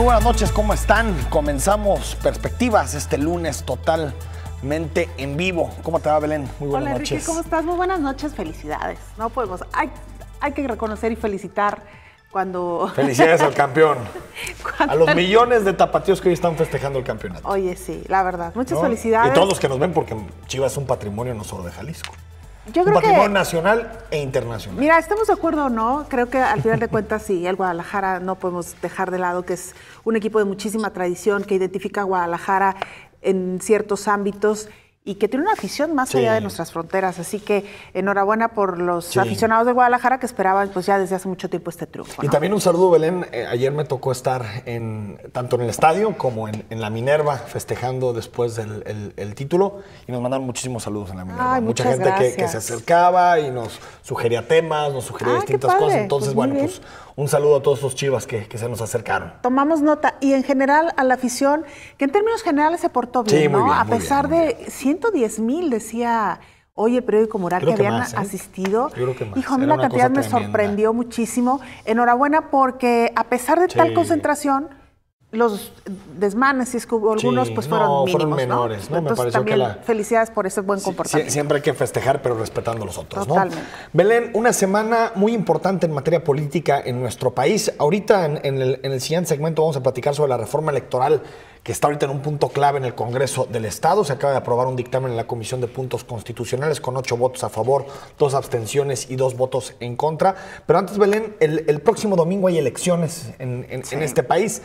buenas noches, ¿cómo están? Comenzamos Perspectivas este lunes totalmente en vivo. ¿Cómo te va, Belén? Muy buenas noches. Hola, Enrique, ¿cómo estás? Muy buenas noches, felicidades. No podemos, hay que reconocer y felicitar cuando... Felicidades al campeón. A los millones de tapatíos que hoy están festejando el campeonato. Oye, sí, la verdad, muchas felicidades. Y todos los que nos ven, porque Chivas es un patrimonio no solo de Jalisco. Yo creo un patrimonio nacional e internacional. Mira, estamos de acuerdo o no, creo que al final de cuentas sí, el Guadalajara no podemos dejar de lado que es un equipo de muchísima tradición, que identifica a Guadalajara en ciertos ámbitos y que tiene una afición más allá de nuestras fronteras. Así que enhorabuena por los aficionados de Guadalajara que esperaban pues ya desde hace mucho tiempo este triunfo, ¿no? Y también un saludo, Belén. Ayer me tocó estar tanto en el estadio como en la Minerva festejando después del título y nos mandaron muchísimos saludos en la Minerva. Ay, mucha gente que se acercaba y nos sugería temas, nos sugería distintas cosas. Entonces, pues pues un saludo a todos los Chivas que se nos acercaron. Tomamos nota. Y en general a la afición, que en términos generales se portó bien, sí, ¿no? Muy bien, a pesar de 110,000, decía hoy el periódico Mural, que habían asistido. Yo creo que más. Hijo, a mí la cantidad me sorprendió muchísimo. Enhorabuena porque a pesar de tal concentración, los desmanes, si es que hubo algunos, pues fueron mínimos, fueron menores, ¿no? Entonces, me pareció también que felicidades por ese buen comportamiento. Siempre hay que festejar, pero respetando a los otros, Totalmente. ¿no? Belén, una semana muy importante en materia política en nuestro país. Ahorita, en el siguiente segmento, vamos a platicar sobre la reforma electoral que está ahorita en un punto clave en el Congreso del Estado. Se acaba de aprobar un dictamen en la Comisión de Puntos Constitucionales con 8 votos a favor, 2 abstenciones y 2 votos en contra. Pero antes, Belén, el próximo domingo hay elecciones en este país.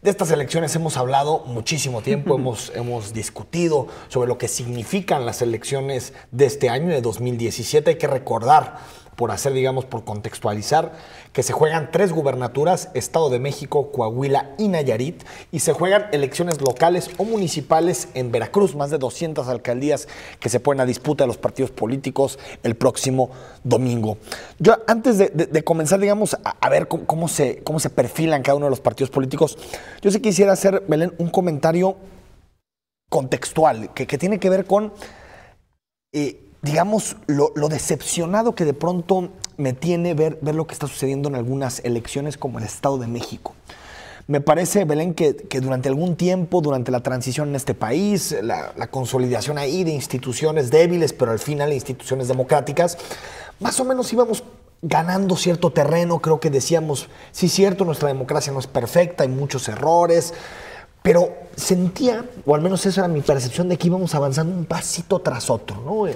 De estas elecciones hemos hablado muchísimo tiempo, hemos discutido sobre lo que significan las elecciones de este año, de 2017. Hay que recordar, por contextualizar, que se juegan 3 gubernaturas, Estado de México, Coahuila y Nayarit, y se juegan elecciones locales o municipales en Veracruz, más de 200 alcaldías que se ponen a disputa de los partidos políticos el próximo domingo. Yo, antes de comenzar, a ver cómo se perfilan cada uno de los partidos políticos, yo sí quisiera hacer, Belén, un comentario contextual que tiene que ver con... lo decepcionado que de pronto me tiene ver lo que está sucediendo en algunas elecciones como el Estado de México. Me parece, Belén, que durante algún tiempo, durante la transición en este país, la consolidación ahí de instituciones débiles, pero al final instituciones democráticas, más o menos íbamos ganando cierto terreno. Creo que decíamos, sí, cierto, nuestra democracia no es perfecta, hay muchos errores, pero sentía, o al menos esa era mi percepción, de que íbamos avanzando un pasito tras otro, ¿no?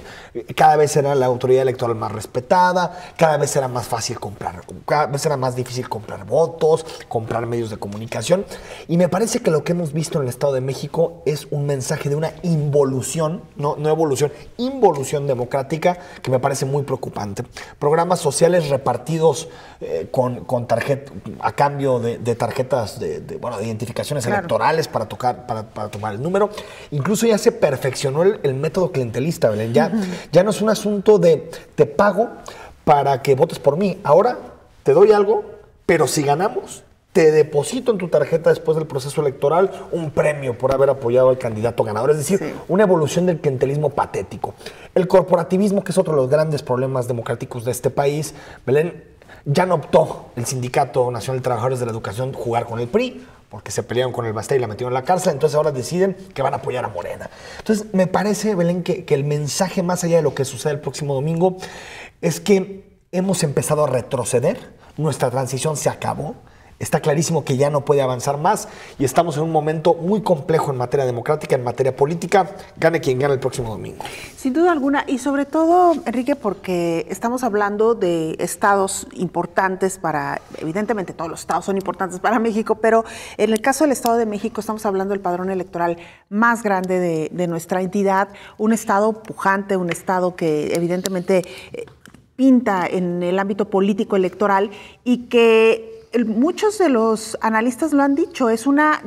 Cada vez era la autoridad electoral más respetada, cada vez era más fácil cada vez era más difícil comprar votos, comprar medios de comunicación. Y me parece que lo que hemos visto en el Estado de México es un mensaje de una involución, no evolución, involución democrática, que me parece muy preocupante. Programas sociales repartidos con tarjeta, a cambio de tarjetas de identificaciones electorales para tomar el número. Incluso ya se perfeccionó el método clientelista, Belén. Ya no es un asunto de te pago para que votes por mí. Ahora te doy algo, pero si ganamos, te deposito en tu tarjeta después del proceso electoral un premio por haber apoyado al candidato ganador. Es decir, una evolución del clientelismo patético. El corporativismo, que es otro de los grandes problemas democráticos de este país, Belén, ya no optó el Sindicato Nacional de Trabajadores de la Educación jugar con el PRI, porque se pelearon con el Bastei y la metieron en la cárcel. Entonces ahora deciden que van a apoyar a Morena. Entonces me parece, Belén, que el mensaje más allá de lo que sucede el próximo domingo es que hemos empezado a retroceder, nuestra transición se acabó, está clarísimo que ya no puede avanzar más y estamos en un momento muy complejo en materia democrática, en materia política, gane quien gane el próximo domingo. Sin duda alguna, y sobre todo, Enrique, porque estamos hablando de estados importantes evidentemente todos los estados son importantes para México, pero en el caso del Estado de México estamos hablando del padrón electoral más grande de nuestra entidad, un estado pujante, un estado que evidentemente pinta en el ámbito político electoral y que muchos de los analistas lo han dicho, es una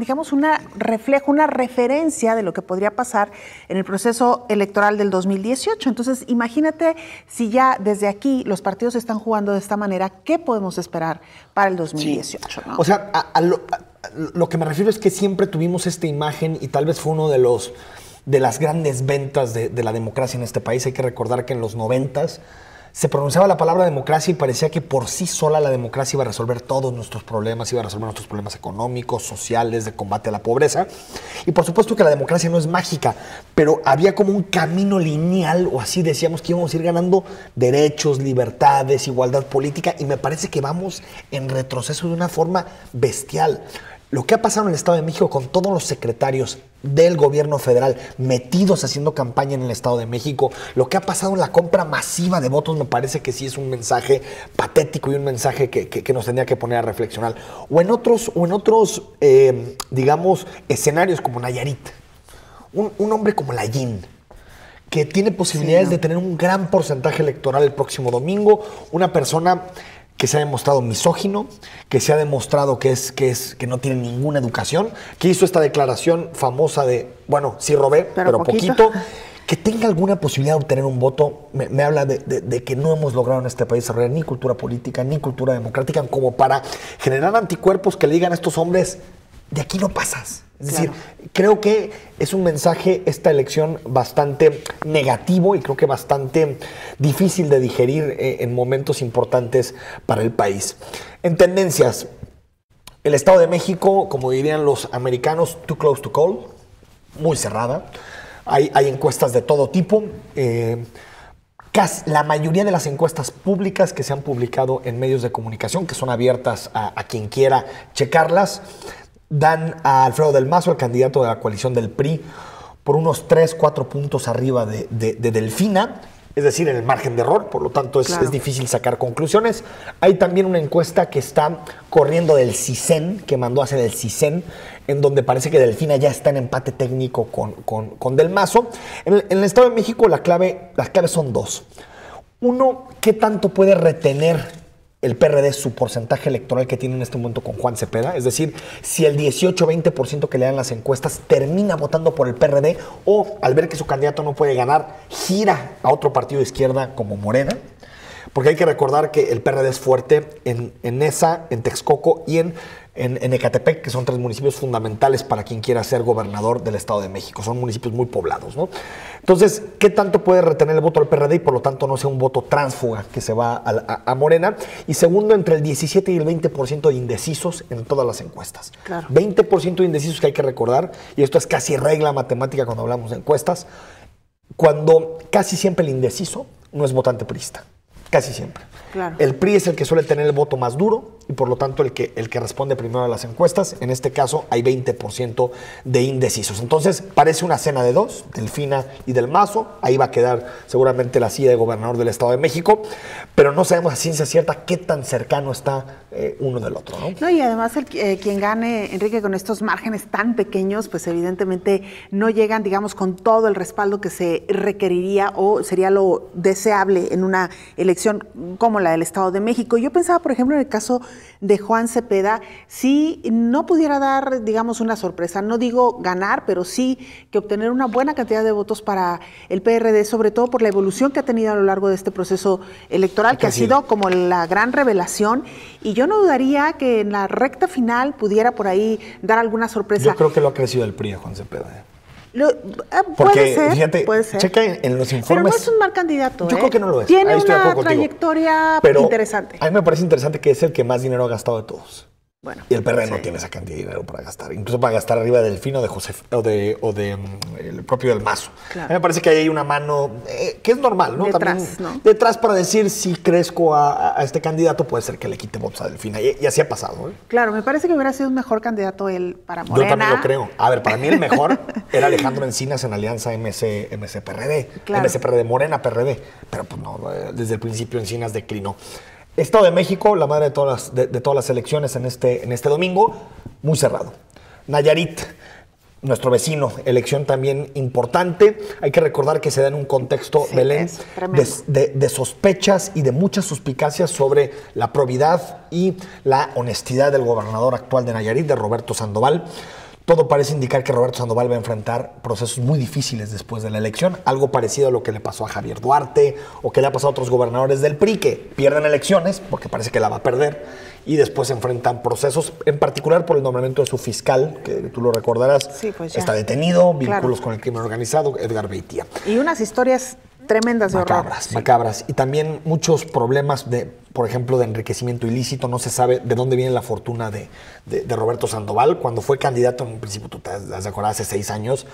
reflejo, una referencia de lo que podría pasar en el proceso electoral del 2018. Entonces, imagínate si ya desde aquí los partidos están jugando de esta manera, ¿qué podemos esperar para el 2018? Sí. ¿No? O sea, lo que me refiero es que siempre tuvimos esta imagen y tal vez fue uno de las grandes ventas de la democracia en este país. Hay que recordar que en los 90s se pronunciaba la palabra democracia y parecía que por sí sola la democracia iba a resolver todos nuestros problemas, iba a resolver nuestros problemas económicos, sociales, de combate a la pobreza. Y por supuesto que la democracia no es mágica, pero había como un camino lineal, o así decíamos, que íbamos a ir ganando derechos, libertades, igualdad política, y me parece que vamos en retroceso de una forma bestial. Lo que ha pasado en el Estado de México con todos los secretarios del gobierno federal metidos haciendo campaña en el Estado de México, lo que ha pasado en la compra masiva de votos, me parece que sí es un mensaje patético y un mensaje que nos tendría que poner a reflexionar. O en otros digamos, escenarios como Nayarit. Un hombre como Layín, que tiene posibilidades de tener un gran porcentaje electoral el próximo domingo, una persona que se ha demostrado misógino, que se ha demostrado que no tiene ninguna educación, que hizo esta declaración famosa de, bueno, sí robé, pero poquito. Que tenga alguna posibilidad de obtener un voto, me habla de que no hemos logrado en este país desarrollar ni cultura política, ni cultura democrática, como para generar anticuerpos que le digan a estos hombres, de aquí no pasas. Es decir, creo que es un mensaje, esta elección, bastante negativo y creo que bastante difícil de digerir en momentos importantes para el país. En tendencias, el Estado de México, como dirían los americanos, too close to call, muy cerrada. Hay encuestas de todo tipo. La mayoría de las encuestas públicas que se han publicado en medios de comunicación, que son abiertas a quien quiera checarlas, dan a Alfredo del Mazo, el candidato de la coalición del PRI, por unos 3-4 puntos arriba de Delfina, es decir, en el margen de error, por lo tanto es difícil sacar conclusiones. Hay también una encuesta que está corriendo del CISEN, que mandó a hacer el CISEN, en donde parece que Delfina ya está en empate técnico con Del Mazo. En el Estado de México las claves son dos. Uno, ¿qué tanto puede retener el PRD su porcentaje electoral que tiene en este momento con Juan Cepeda? Es decir, si el 18-20% que le dan las encuestas termina votando por el PRD o al ver que su candidato no puede ganar, gira a otro partido de izquierda como Morena. Porque hay que recordar que el PRD es fuerte en Nesa, en Texcoco y en Ecatepec, que son 3 municipios fundamentales para quien quiera ser gobernador del Estado de México. Son municipios muy poblados, ¿no? Entonces, ¿qué tanto puede retener el voto al PRD y por lo tanto no sea un voto tránsfuga que se va a Morena? Y segundo, entre el 17 y el 20% de indecisos en todas las encuestas. 20% de indecisos, que hay que recordar, y esto es casi regla matemática cuando hablamos de encuestas, cuando casi siempre el indeciso no es votante priista. Casi siempre. El PRI es el que suele tener el voto más duro y por lo tanto el que responde primero a las encuestas. En este caso hay 20% de indecisos. Entonces parece una cena de dos, Delfina y Del Mazo. Ahí va a quedar seguramente la silla de gobernador del Estado de México, pero no sabemos a ciencia cierta qué tan cercano está uno del otro, ¿no? Y además quien gane, Enrique, con estos márgenes tan pequeños, pues evidentemente no llegan, digamos, con todo el respaldo que se requeriría o sería lo deseable en una elección como la del Estado de México. Yo pensaba, por ejemplo, en el caso de Juan Cepeda, si no pudiera dar, digamos, una sorpresa, no digo ganar, pero sí que obtener una buena cantidad de votos para el PRD, sobre todo por la evolución que ha tenido a lo largo de este proceso electoral, que ha sido como la gran revelación, y yo no dudaría que en la recta final pudiera por ahí dar alguna sorpresa. Yo creo que lo ha crecido el PRI a Juan Cepeda. Porque, fíjate, puede ser. checa en los informes. Pero no es un mal candidato. Yo creo que no lo es. Tiene una trayectoria interesante. A mí me parece interesante que es el que más dinero ha gastado de todos. Bueno, y el PRD no tiene esa cantidad de dinero para gastar. Incluso para gastar arriba de Delfino, de el propio Del Mazo. A mí me parece que hay una mano que es normal, ¿no? Detrás, también, ¿no? Detrás para decir si crezco a este candidato, puede ser que le quite votos a Delfina. Y así ha pasado, ¿eh? Claro, me parece que hubiera sido un mejor candidato él para Morena. Yo también lo creo. A ver, para mí el mejor era Alejandro Encinas en la alianza MC-PRD. MC-PRD, Morena-PRD. Pero pues no, desde el principio Encinas declinó. Estado de México, la madre de todas las elecciones en este domingo, muy cerrado. Nayarit, nuestro vecino, elección también importante. Hay que recordar que se da en un contexto, Belén, de sospechas y de muchas suspicacias sobre la probidad y la honestidad del gobernador actual de Nayarit, de Roberto Sandoval. Todo parece indicar que Roberto Sandoval va a enfrentar procesos muy difíciles después de la elección, algo parecido a lo que le pasó a Javier Duarte o que le ha pasado a otros gobernadores del PRI que pierden elecciones, porque parece que la va a perder, y después se enfrentan procesos, en particular por el nombramiento de su fiscal, que tú lo recordarás, sí, pues está detenido, vínculos con el crimen organizado, Edgar Beitia. Y unas historias tremendas de horror. Macabras. Y también muchos problemas por ejemplo, de enriquecimiento ilícito. No se sabe de dónde viene la fortuna de Roberto Sandoval. Cuando fue candidato, en un principio, tú te has de acordar, hace 6 años,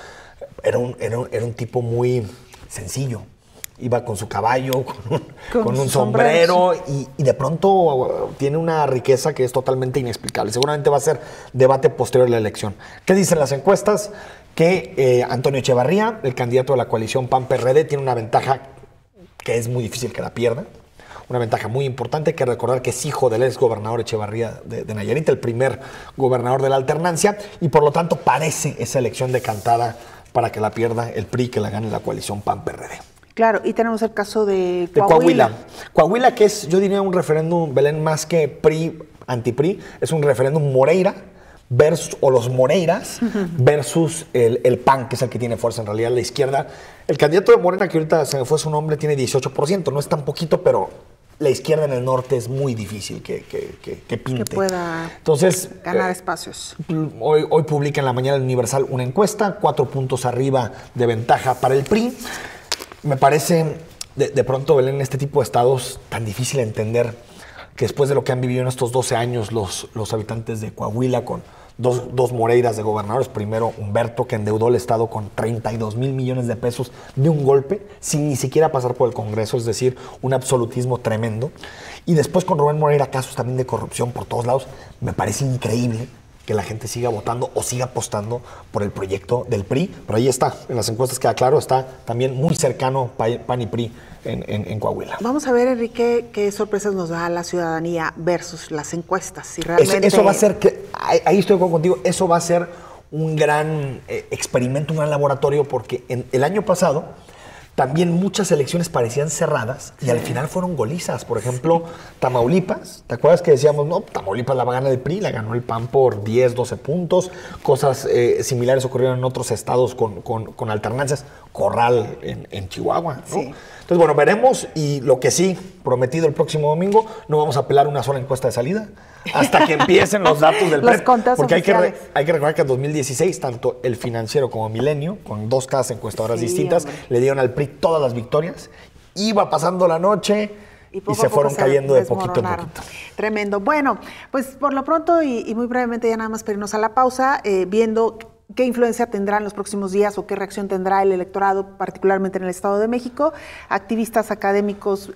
era un tipo muy sencillo. Iba con su caballo, con un sombrero y de pronto tiene una riqueza que es totalmente inexplicable. Seguramente va a ser debate posterior a la elección. ¿Qué dicen las encuestas? Que Antonio Echevarría, el candidato de la coalición PAN-PRD, tiene una ventaja que es muy difícil que la pierda. Una ventaja muy importante. Hay que recordar que es hijo del ex gobernador Echevarría de Nayarit, el primer gobernador de la alternancia, y por lo tanto parece esa elección decantada para que la pierda el PRI, que la gane la coalición PAN-PRD. Claro, y tenemos el caso de Coahuila. Coahuila, que es, yo diría, un referéndum, Belén, más que PRI, anti-PRI, es un referéndum Moreira versus, o los Moreiras versus el PAN, que es el que tiene fuerza en realidad, la izquierda. El candidato de Morena, que ahorita se me fue su nombre, tiene 18%, no es tan poquito, pero la izquierda en el norte es muy difícil que pinte. Que pueda ganar espacios. Hoy publica en la mañana el Universal una encuesta, 4 puntos arriba de ventaja para el PRI. Me parece, de pronto, Belén, este tipo de estados tan difícil de entender, que después de lo que han vivido en estos 12 años los habitantes de Coahuila con dos Moreiras de gobernadores. Primero Humberto, que endeudó el estado con 32 mil millones de pesos de un golpe, sin ni siquiera pasar por el Congreso, es decir, un absolutismo tremendo. Y después con Rubén Moreira, casos también de corrupción por todos lados. Me parece increíble que la gente siga votando o siga apostando por el proyecto del PRI. Pero ahí está, en las encuestas queda claro, está también muy cercano PAN y PRI en Coahuila. Vamos a ver, Enrique, qué sorpresas nos da la ciudadanía versus las encuestas. Si realmente... Eso va a ser, ahí estoy de acuerdo contigo, eso va a ser un gran experimento, un gran laboratorio, porque el año pasado también muchas elecciones parecían cerradas y al final fueron golizas. Por ejemplo, Tamaulipas, ¿te acuerdas que decíamos, no, Tamaulipas la va a ganar el PRI, la ganó el PAN por 10, 12 puntos? Cosas similares ocurrieron en otros estados con alternancias. Corral en Chihuahua, ¿no? Sí. Entonces, bueno, veremos, y lo que sí, prometido el próximo domingo, no vamos a apelar una sola encuesta de salida hasta que empiecen los datos del PRI. Porque hay que recordar que en 2016, tanto El Financiero como Milenio, con 2 casas encuestadoras distintas, le dieron al PRI todas las victorias. Iba pasando la noche y se fueron cayendo de poquito en poquito. Tremendo. Bueno, pues por lo pronto y muy brevemente, ya nada más para irnos a la pausa, viendo qué influencia tendrá en los próximos días o qué reacción tendrá el electorado, particularmente en el Estado de México, activistas, académicos,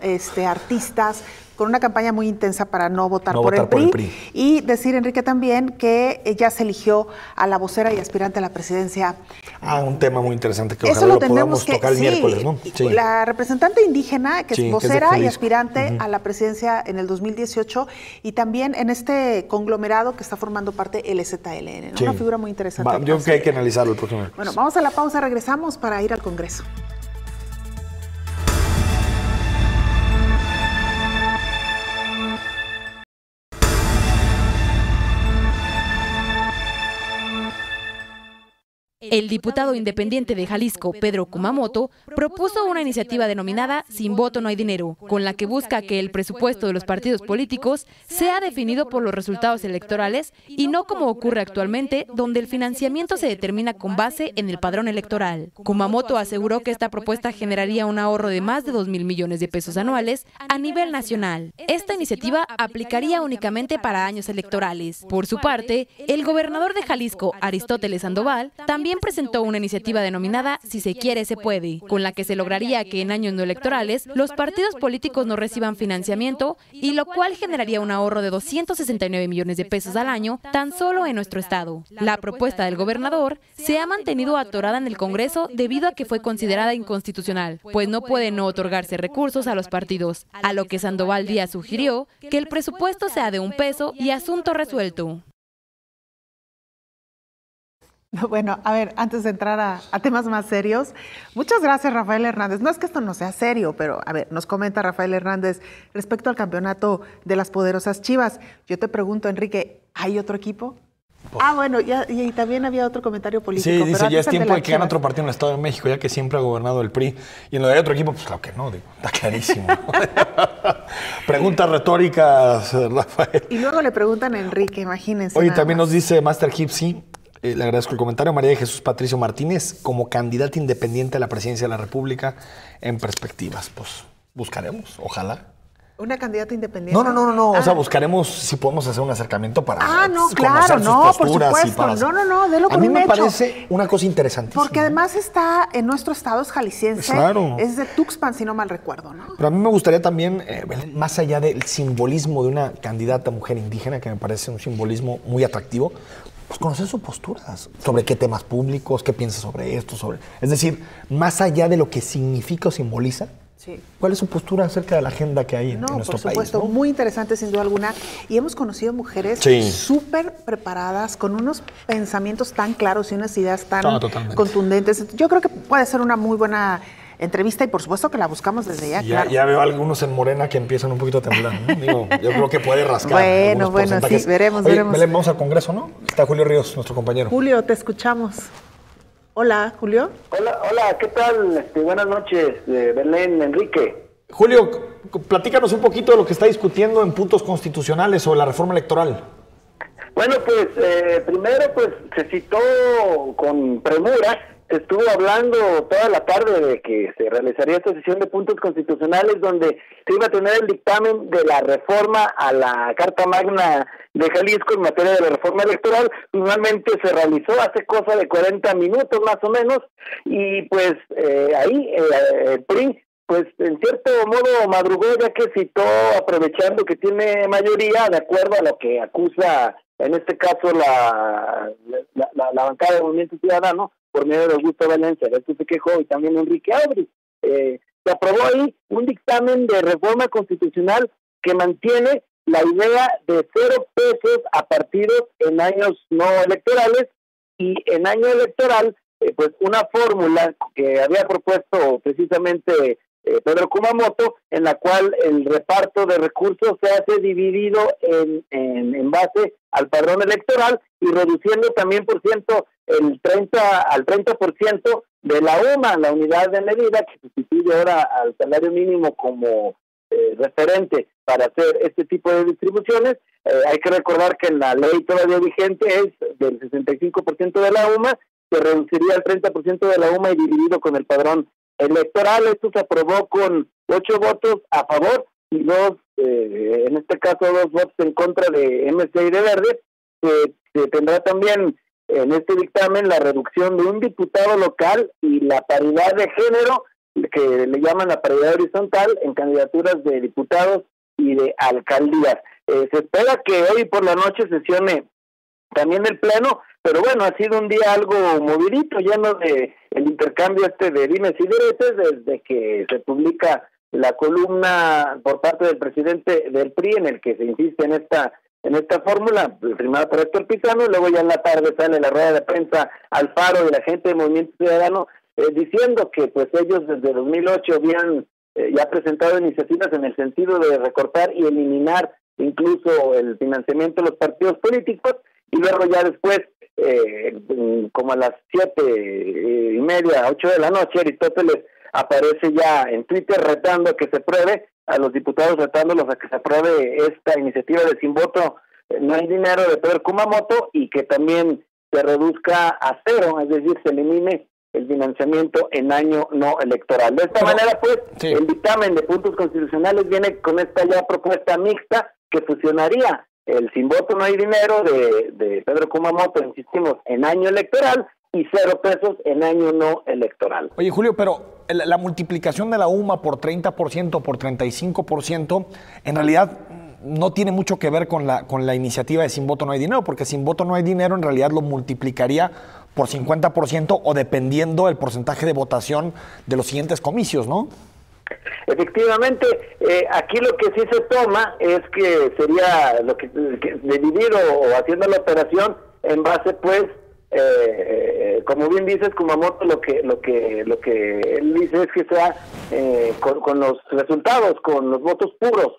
artistas, con una campaña muy intensa para no votar por el PRI. Y decir, Enrique, también que ya se eligió a la vocera y aspirante a la presidencia. Un tema muy interesante que ojalá lo podamos tocar el miércoles, ¿no? Sí. La representante indígena, que es vocera y aspirante a la presidencia en el 2018, y también en este conglomerado que está formando parte el EZLN, ¿no? Una figura muy interesante. Yo creo que hay que analizarlo el próximo miércoles. Bueno, vamos a la pausa, regresamos para ir al Congreso. El diputado independiente de Jalisco, Pedro Kumamoto, propuso una iniciativa denominada Sin voto no hay dinero, con la que busca que el presupuesto de los partidos políticos sea definido por los resultados electorales y no como ocurre actualmente, donde el financiamiento se determina con base en el padrón electoral. Kumamoto aseguró que esta propuesta generaría un ahorro de más de 2,000 millones de pesos anuales a nivel nacional. Esta iniciativa aplicaría únicamente para años electorales. Por su parte, el gobernador de Jalisco, Aristóteles Sandoval, también presentó una iniciativa denominada Si se quiere, se puede, con la que se lograría que en años no electorales los partidos políticos no reciban financiamiento, y lo cual generaría un ahorro de 269 millones de pesos al año tan solo en nuestro estado. La propuesta del gobernador se ha mantenido atorada en el Congreso debido a que fue considerada inconstitucional, pues no pueden no otorgarse recursos a los partidos, a lo que Sandoval Díaz sugirió que el presupuesto sea de $1 y asunto resuelto. Bueno, a ver, antes de entrar a temas más serios, muchas gracias, Rafael Hernández. No es que esto no sea serio, pero a ver, nos comenta Rafael Hernández respecto al campeonato de las poderosas Chivas. Yo te pregunto, Enrique, ¿hay otro equipo? Bueno, y también había otro comentario político. Sí, dice, ya es tiempo de que gane otro partido en el Estado de México, ya que siempre ha gobernado el PRI. Y en lo de otro equipo, pues claro que no, digo, está clarísimo. Preguntas retóricas, Rafael. Y luego le preguntan a Enrique, imagínense. Oye, también nos dice Master Gipsy, Le agradezco el comentario. María de Jesús Patricio Martínez, como candidata independiente a la presidencia de la República en perspectivas. Pues buscaremos, ojalá. ¿Una candidata independiente? No. O sea, buscaremos si podemos hacer un acercamiento para conocer sus posturas. Por supuesto. Delo con un hecho. A mí me hecho. parece una cosa interesantísima. Porque además está en nuestro estado, es jalisciense. Claro. Es de Tuxpan, si no mal recuerdo, ¿no? Pero a mí me gustaría también, más allá del simbolismo de una candidata mujer indígena, que me parece un simbolismo muy atractivo, pues conocer sus posturas, sobre qué temas públicos, qué piensa sobre esto, es decir, más allá de lo que significa o simboliza, sí. ¿Cuál es su postura acerca de la agenda que hay en nuestro país? Por supuesto, ¿no? Muy interesante sin duda alguna. Y hemos conocido mujeres súper preparadas, con unos pensamientos tan claros y unas ideas tan contundentes. Yo creo que puede ser una muy buena entrevista y por supuesto que la buscamos desde ya. Claro. Ya veo algunos en Morena que empiezan un poquito a temblar, ¿no? Digo, yo creo que puede rascar. Bueno, sí, veremos. Belén, vamos al Congreso, ¿no? Está Julio Ríos, nuestro compañero. Julio, te escuchamos. Hola, Julio. Hola, ¿qué tal? Buenas noches, Belén, Enrique. Julio, platícanos un poquito de lo que está discutiendo en puntos constitucionales sobre la reforma electoral. Bueno, pues primero pues se citó con premura, se estuvo hablando toda la tarde de que se realizaría esta sesión de puntos constitucionales donde se iba a tener el dictamen de la reforma a la Carta Magna de Jalisco en materia de la reforma electoral. Finalmente se realizó hace cosa de 40 minutos más o menos y pues ahí el PRI pues en cierto modo madrugó, ya que citó, aprovechando que tiene mayoría, de acuerdo a lo que acusa en este caso la bancada de Movimiento Ciudadano, por medio de Augusto Valencia, de esto se quejó, y también Enrique Aubry. Se aprobó ahí un dictamen de reforma constitucional que mantiene la idea de 0 pesos a partidos en años no electorales, y en año electoral, pues una fórmula que había propuesto precisamente Pedro Kumamoto, en la cual el reparto de recursos se hace dividido en base al padrón electoral y reduciendo también por ciento al 30% de la UMA, la unidad de medida que sustituye ahora al salario mínimo como referente para hacer este tipo de distribuciones. Hay que recordar que en la ley todavía vigente es del 65% de la UMA, que reduciría al 30% de la UMA y dividido con el padrón electoral. Esto se aprobó con 8 votos a favor y 2, en este caso 2 votos en contra de MC y de Verde. Se tendrá también en este dictamen la reducción de un diputado local y la paridad de género, que le llaman la paridad horizontal, en candidaturas de diputados y de alcaldías. Se espera que hoy por la noche sesione también el Pleno, pero bueno, ha sido un día algo movidito, lleno de el intercambio de dimes y diretes, desde que se publica la columna por parte del presidente del PRI, en el que se insiste en esta fórmula, firmada por Héctor Pizano, y luego ya en la tarde sale la rueda de prensa Alfaro y la gente de Movimiento Ciudadano, diciendo que pues ellos desde 2008 habían ya presentado iniciativas en el sentido de recortar y eliminar incluso el financiamiento de los partidos políticos, y luego ya después, como a las 7:30, 8 de la noche, Aristóteles aparece ya en Twitter retando a que se apruebe, a los diputados retándolos a que se apruebe esta iniciativa de Sin Voto No Hay Dinero de Pedro Kumamoto, y que también se reduzca a 0, es decir, se elimine el financiamiento en año no electoral. De esta manera, pues, el dictamen de puntos constitucionales viene con esta ya propuesta mixta que fusionaría el Sin Voto No Hay Dinero de Pedro Kumamoto, insistimos, en año electoral, y 0 pesos en año no electoral. Oye, Julio, pero la multiplicación de la UMA por 30%, por 35%, en realidad no tiene mucho que ver con la iniciativa de Sin Voto No Hay Dinero, porque Sin Voto No Hay Dinero en realidad lo multiplicaría por 50% o dependiendo el porcentaje de votación de los siguientes comicios, ¿no? Efectivamente, aquí lo que sí se toma es que sería lo que dividido o haciendo la operación en base, pues, como bien dices, Kumamoto, lo que él dice es que sea con los resultados, con los votos puros.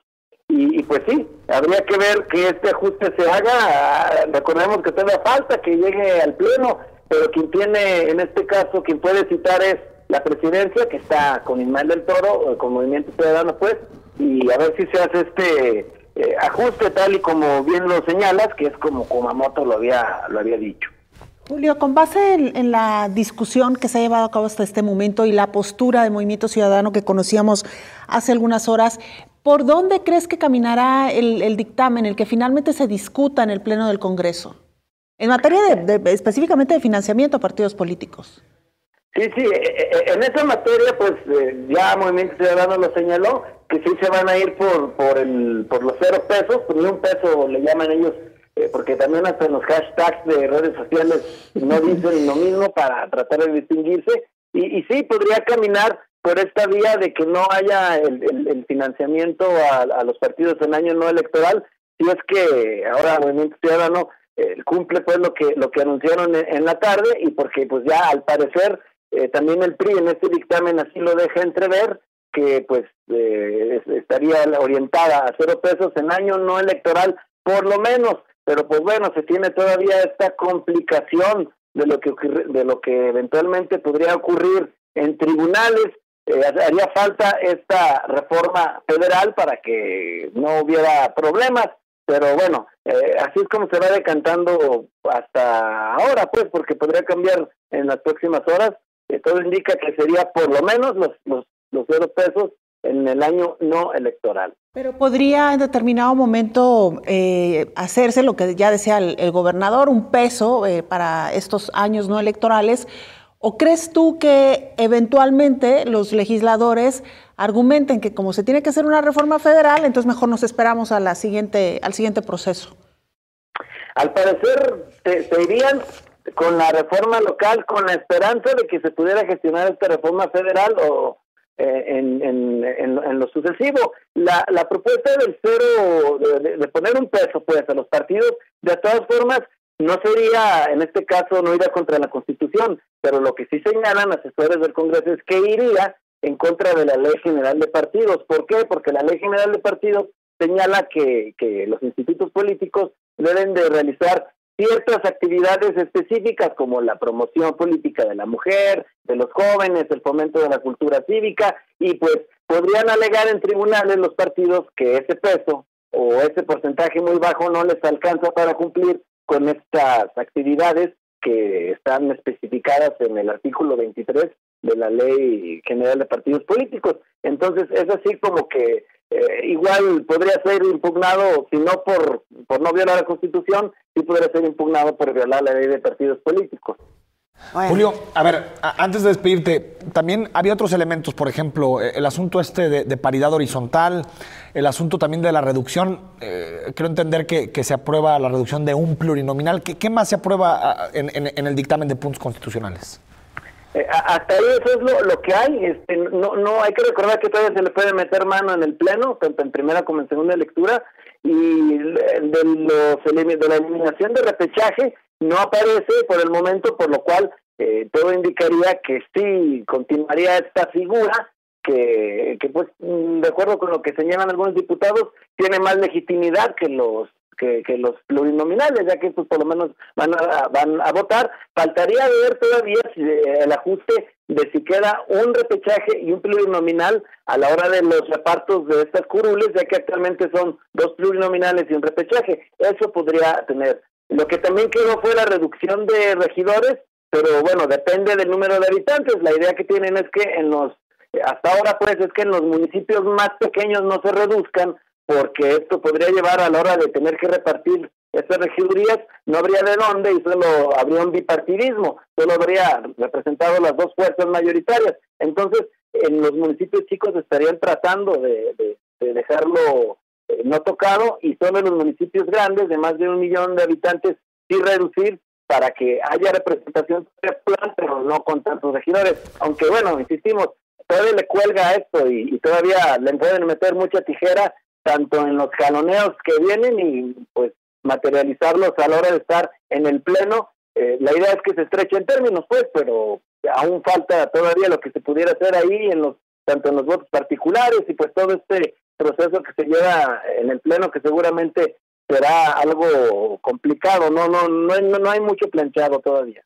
Y pues sí, habría que ver que este ajuste se haga. Recordemos que todavía falta que llegue al Pleno, pero quien tiene, en este caso, quien puede citar es la presidencia, que está con Ismael del Toro, con Movimiento Ciudadano, pues, y a ver si se hace este ajuste tal y como bien lo señalas, que es como Kumamoto lo había dicho. Julio, con base en la discusión que se ha llevado a cabo hasta este momento y la postura de Movimiento Ciudadano que conocíamos hace algunas horas, ¿por dónde crees que caminará el dictamen, el que finalmente se discuta en el Pleno del Congreso? En materia específicamente de financiamiento a partidos políticos. Sí, en esa materia, pues ya Movimiento Ciudadano lo señaló, que sí se van a ir por los 0 pesos, por ni un peso le llaman ellos, porque también hasta en los hashtags de redes sociales no dicen lo mismo para tratar de distinguirse, y sí podría caminar por esta vía de que no haya el financiamiento a los partidos en año no electoral, si es que ahora Movimiento Ciudadano cumple pues lo que anunciaron en la tarde, y porque pues ya al parecer también el PRI en este dictamen así lo deja entrever, que pues estaría orientada a 0 pesos en año no electoral por lo menos, pero pues bueno, se tiene todavía esta complicación de lo que eventualmente podría ocurrir en tribunales. Haría falta esta reforma federal para que no hubiera problemas, pero bueno, así es como se va decantando hasta ahora, pues, porque podría cambiar en las próximas horas. Todo indica que sería por lo menos los 0 pesos en el año no electoral. Pero podría en determinado momento hacerse lo que ya decía el gobernador, un peso para estos años no electorales. ¿O crees tú que eventualmente los legisladores argumenten que como se tiene que hacer una reforma federal, entonces mejor nos esperamos a al siguiente proceso? Al parecer se irían con la reforma local, con la esperanza de que se pudiera gestionar esta reforma federal o en lo sucesivo. La propuesta del cero, de poner un peso pues a los partidos, de todas formas, no sería, en este caso, no iría contra la Constitución, pero lo que sí señalan asesores del Congreso es que iría en contra de la Ley General de Partidos. ¿Por qué? Porque la Ley General de Partidos señala que los institutos políticos deben de realizar ciertas actividades específicas como la promoción política de la mujer, de los jóvenes, el fomento de la cultura cívica, y pues podrían alegar en tribunales los partidos que ese peso o ese porcentaje muy bajo no les alcanza para cumplir con estas actividades que están especificadas en el artículo 23 de la Ley General de Partidos Políticos. Entonces es así como que igual podría ser impugnado, si no por no violar la Constitución, sí podría ser impugnado por violar la Ley de Partidos Políticos. Bueno. Julio, a ver, antes de despedirte, también había otros elementos, por ejemplo, el asunto de paridad horizontal, el asunto también de la reducción, creo entender que se aprueba la reducción de un plurinominal. ¿Qué más se aprueba en el dictamen de puntos constitucionales? Hasta ahí eso es lo que hay. No hay que recordar que todavía se le puede meter mano en el Pleno, tanto en primera como en segunda lectura, y de la eliminación de repechaje no aparece por el momento, por lo cual todo indicaría que sí continuaría esta figura que pues de acuerdo con lo que señalan algunos diputados tiene más legitimidad que los plurinominales, ya que estos por lo menos van a votar. Faltaría ver todavía el ajuste de si queda un repechaje y un plurinominal a la hora de los repartos de estas curules, ya que actualmente son 2 plurinominales y un repechaje. Eso podría tener. Lo que también quedó fue la reducción de regidores, pero bueno, depende del número de habitantes. La idea que tienen es que hasta ahora pues es que en los municipios más pequeños no se reduzcan, porque esto podría llevar a la hora de tener que repartir estas regidurías, no habría de dónde y solo habría un bipartidismo, solo habría representado las 2 fuerzas mayoritarias. Entonces, en los municipios chicos estarían tratando de dejarlo no tocado, y solo en los municipios grandes de más de 1 millón de habitantes sí reducir para que haya representación popular, pero no con tantos regidores. Aunque bueno, insistimos, todavía le cuelga a esto y todavía le pueden meter mucha tijera tanto en los jaloneos que vienen y pues materializarlos a la hora de estar en el Pleno. La idea es que se estreche en términos, pues, pero aún falta todavía lo que se pudiera hacer ahí tanto en los votos particulares y pues todo este proceso que se lleva en el Pleno, que seguramente será algo complicado. No hay mucho planchado todavía.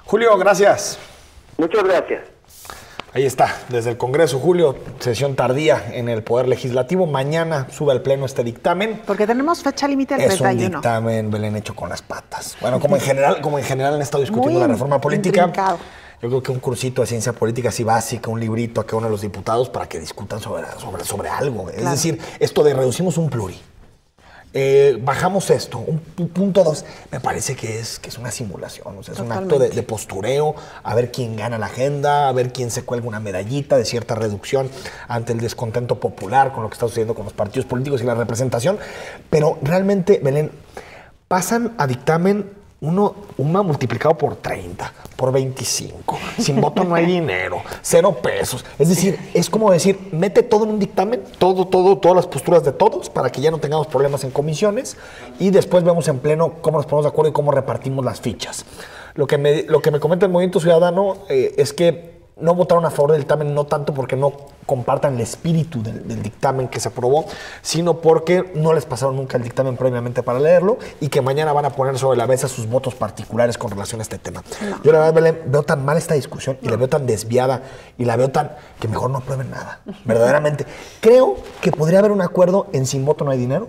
Julio, gracias. Muchas gracias. Ahí está, desde el Congreso, Julio, sesión tardía en el Poder Legislativo. Mañana sube al Pleno este dictamen. Porque tenemos fecha límite el 31. Es un dictamen, Belén, hecho con las patas. Bueno, como en general han estado discutiendo la reforma política. Intrincado. Yo creo que un cursito de ciencia política así básica, un librito a cada uno de los diputados para que discutan sobre algo. Claro. Es decir, esto de reducimos un pluri. Bajamos esto, un punto 2, me parece que es una simulación, o sea, es Totalmente. Un acto de postureo, a ver quién gana la agenda, a ver quién se cuelga una medallita de cierta reducción ante el descontento popular con lo que está sucediendo con los partidos políticos y la representación, pero realmente, Belén, pasan a dictamen UMA multiplicado por 30, por 25. Sin voto no hay dinero, 0 pesos. Es decir, es como decir, mete todo en un dictamen, todas las posturas de todos, para que ya no tengamos problemas en comisiones y después vemos en pleno cómo nos ponemos de acuerdo y cómo repartimos las fichas. Lo que me comenta el Movimiento Ciudadano es que no votaron a favor del dictamen, no tanto porque no compartan el espíritu del dictamen que se aprobó, sino porque no les pasaron nunca el dictamen previamente para leerlo y que mañana van a poner sobre la mesa sus votos particulares con relación a este tema. No. Yo la verdad, Belén, veo tan mal esta discusión y la veo tan desviada y la veo tan que mejor no aprueben nada. Verdaderamente. Creo que podría haber un acuerdo en sin voto no hay dinero,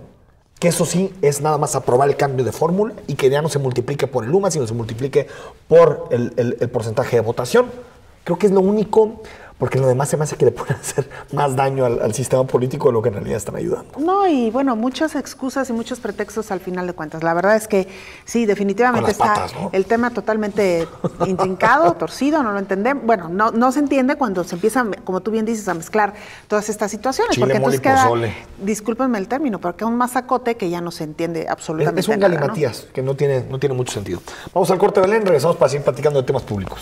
que eso sí es nada más aprobar el cambio de fórmula y que ya no se multiplique por el UMA, sino se multiplique por el porcentaje de votación. Creo que es lo único, porque lo demás se me hace que le pueden hacer más daño al sistema político de lo que en realidad están ayudando. No, y bueno, muchas excusas y muchos pretextos al final de cuentas. La verdad es que sí, definitivamente está el tema totalmente intrincado, torcido, no lo entendemos. Bueno, no se entiende cuando se empiezan, como tú bien dices, a mezclar todas estas situaciones. Chile, porque mole, entonces pozole. Discúlpenme el término, pero queda un masacote que ya no se entiende absolutamente nada. Es un galimatías, ¿no? Que no tiene mucho sentido. Vamos al corte, Belén, regresamos para seguir platicando de temas públicos.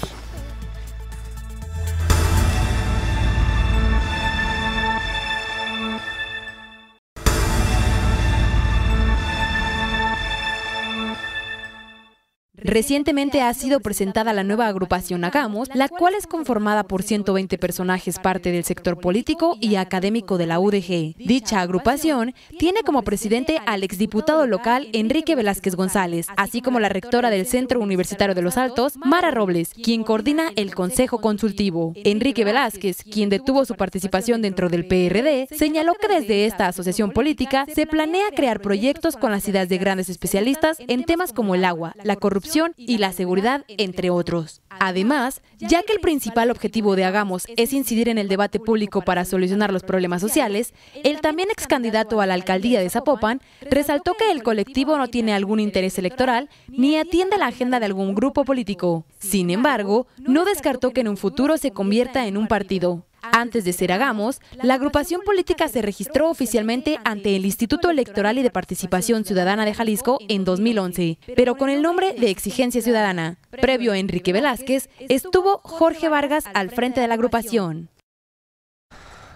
Recientemente ha sido presentada la nueva agrupación Hagamos, la cual es conformada por 120 personajes parte del sector político y académico de la UDG. Dicha agrupación tiene como presidente al exdiputado local Enrique Velázquez González, así como la rectora del Centro Universitario de Los Altos, Mara Robles, quien coordina el Consejo Consultivo. Enrique Velázquez, quien detuvo su participación dentro del PRD, señaló que desde esta asociación política se planea crear proyectos con las ideas de grandes especialistas en temas como el agua, la corrupción y la seguridad, entre otros. Además, ya que el principal objetivo de Hagamos es incidir en el debate público para solucionar los problemas sociales, el también ex candidato a la alcaldía de Zapopan resaltó que el colectivo no tiene algún interés electoral ni atiende la agenda de algún grupo político. Sin embargo, no descartó que en un futuro se convierta en un partido. Antes de ser Hagamos, la agrupación política se registró oficialmente ante el Instituto Electoral y de Participación Ciudadana de Jalisco en 2011, pero con el nombre de Exigencia Ciudadana. Previo a Enrique Velázquez, estuvo Jorge Vargas al frente de la agrupación.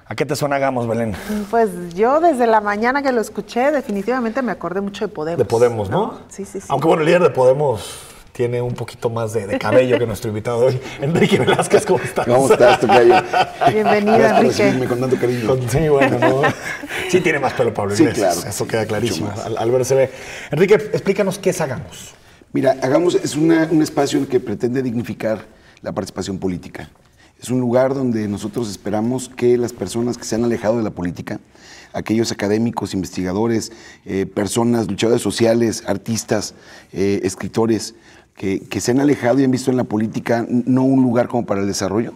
¿A qué te suena Hagamos, Belén? Pues yo desde la mañana que lo escuché, definitivamente me acordé mucho de Podemos. De Podemos, ¿no? Sí. Aunque bueno, el líder de Podemos tiene un poquito más de cabello que nuestro invitado hoy, Enrique Velázquez. ¿Cómo estás? ¿Cómo estás, Tocayo? Bienvenido, Enrique. Con tanto cariño. Sí, bueno, ¿no? Sí tiene más pelo, Pablo Iglesias. Sí, claro. Eso queda clarísimo. Al ver se ve. Enrique, explícanos qué es Hagamos. Mira, Hagamos es un espacio en el que pretende dignificar la participación política. Es un lugar donde nosotros esperamos que las personas que se han alejado de la política, aquellos académicos, investigadores, personas, luchadores sociales, artistas, escritores, que se han alejado y han visto en la política no un lugar como para el desarrollo,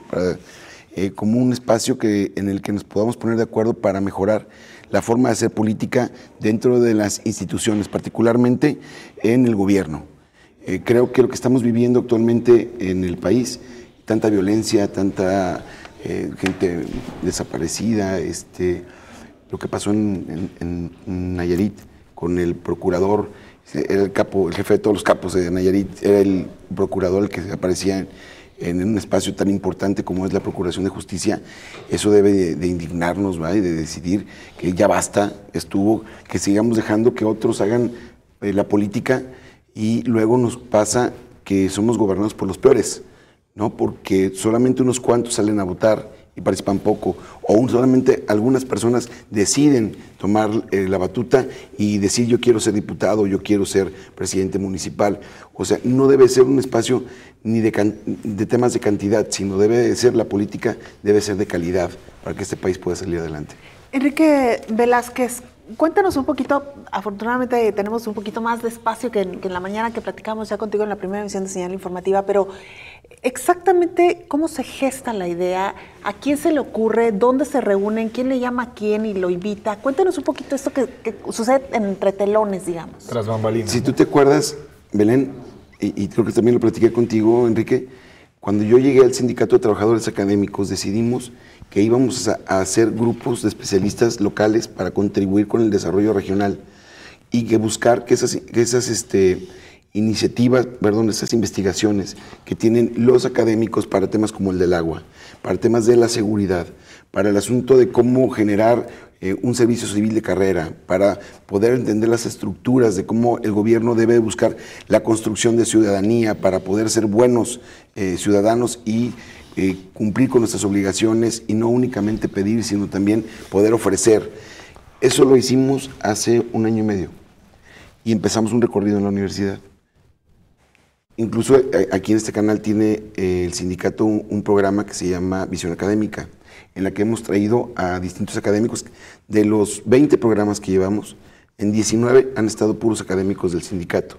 como un espacio en el que nos podamos poner de acuerdo para mejorar la forma de hacer política dentro de las instituciones, particularmente en el gobierno. Creo que lo que estamos viviendo actualmente en el país, tanta violencia, tanta gente desaparecida, lo que pasó en Nayarit con el procurador, era el jefe de todos los capos de Nayarit, era el procurador el que aparecía en un espacio tan importante como es la Procuración de Justicia. Eso debe de indignarnos, ¿va? Y de decidir que ya basta, que sigamos dejando que otros hagan la política y luego nos pasa que somos gobernados por los peores, ¿no? Porque solamente unos cuantos salen a votar y participan poco, o solamente algunas personas deciden tomar la batuta y decir yo quiero ser diputado, yo quiero ser presidente municipal. O sea, no debe ser un espacio ni de temas de cantidad, sino debe de ser la política, debe ser de calidad para que este país pueda salir adelante. Enrique Velázquez, cuéntanos un poquito, afortunadamente tenemos un poquito más de espacio que en la mañana que platicamos ya contigo en la primera emisión de Señal Informativa, pero exactamente cómo se gesta la idea, a quién se le ocurre, dónde se reúnen, quién le llama a quién y lo invita. Cuéntanos un poquito esto que sucede entre telones, digamos. Tras bambalinas. Si tú te acuerdas, Belén, y creo que también lo platiqué contigo, Enrique, cuando yo llegué al Sindicato de Trabajadores Académicos, decidimos que íbamos a hacer grupos de especialistas locales para contribuir con el desarrollo regional y que buscar que esas iniciativas, esas investigaciones que tienen los académicos para temas como el del agua, para temas de la seguridad, para el asunto de cómo generar un servicio civil de carrera, para poder entender las estructuras de cómo el gobierno debe buscar la construcción de ciudadanía para poder ser buenos ciudadanos y cumplir con nuestras obligaciones y no únicamente pedir, sino también poder ofrecer. Eso lo hicimos hace 1 año y medio y empezamos un recorrido en la universidad. Incluso aquí en este canal tiene el sindicato un programa que se llama Visión Académica, en la que hemos traído a distintos académicos. De los 20 programas que llevamos, en 19 han estado puros académicos del sindicato.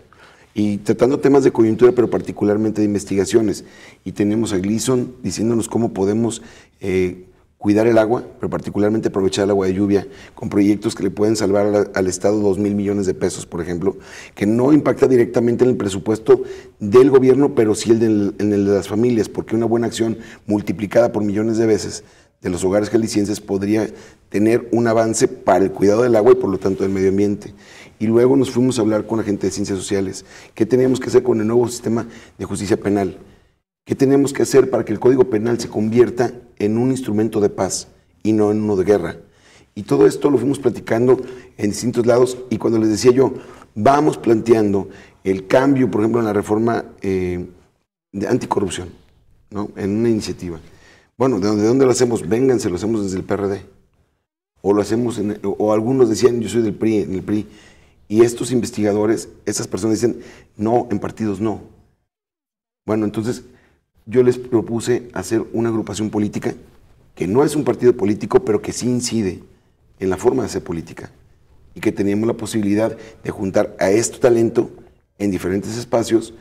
Y tratando temas de coyuntura, pero particularmente de investigaciones. Y tenemos a Gleason diciéndonos cómo podemos cuidar el agua, pero particularmente aprovechar el agua de lluvia, con proyectos que le pueden salvar al Estado 2,000 millones de pesos, por ejemplo, que no impacta directamente en el presupuesto del gobierno, pero sí en el de las familias, porque una buena acción multiplicada por millones de veces de los hogares jaliscienses podría tener un avance para el cuidado del agua y por lo tanto del medio ambiente. Y luego nos fuimos a hablar con la gente de ciencias sociales. ¿Qué teníamos que hacer con el nuevo sistema de justicia penal? ¿Qué tenemos que hacer para que el Código Penal se convierta en un instrumento de paz y no en uno de guerra? Y todo esto lo fuimos platicando en distintos lados y cuando les decía yo, vamos planteando el cambio, por ejemplo, en la reforma de anticorrupción, ¿no? En una iniciativa. Bueno, ¿de dónde lo hacemos? Vénganse, lo hacemos desde el PRD. O lo hacemos, o algunos decían, yo soy del PRI, en el PRI. Y estos investigadores, esas personas dicen, no, en partidos no. Bueno, entonces yo les propuse hacer una agrupación política que no es un partido político, pero que sí incide en la forma de hacer política. Y que teníamos la posibilidad de juntar a este talento en diferentes espacios.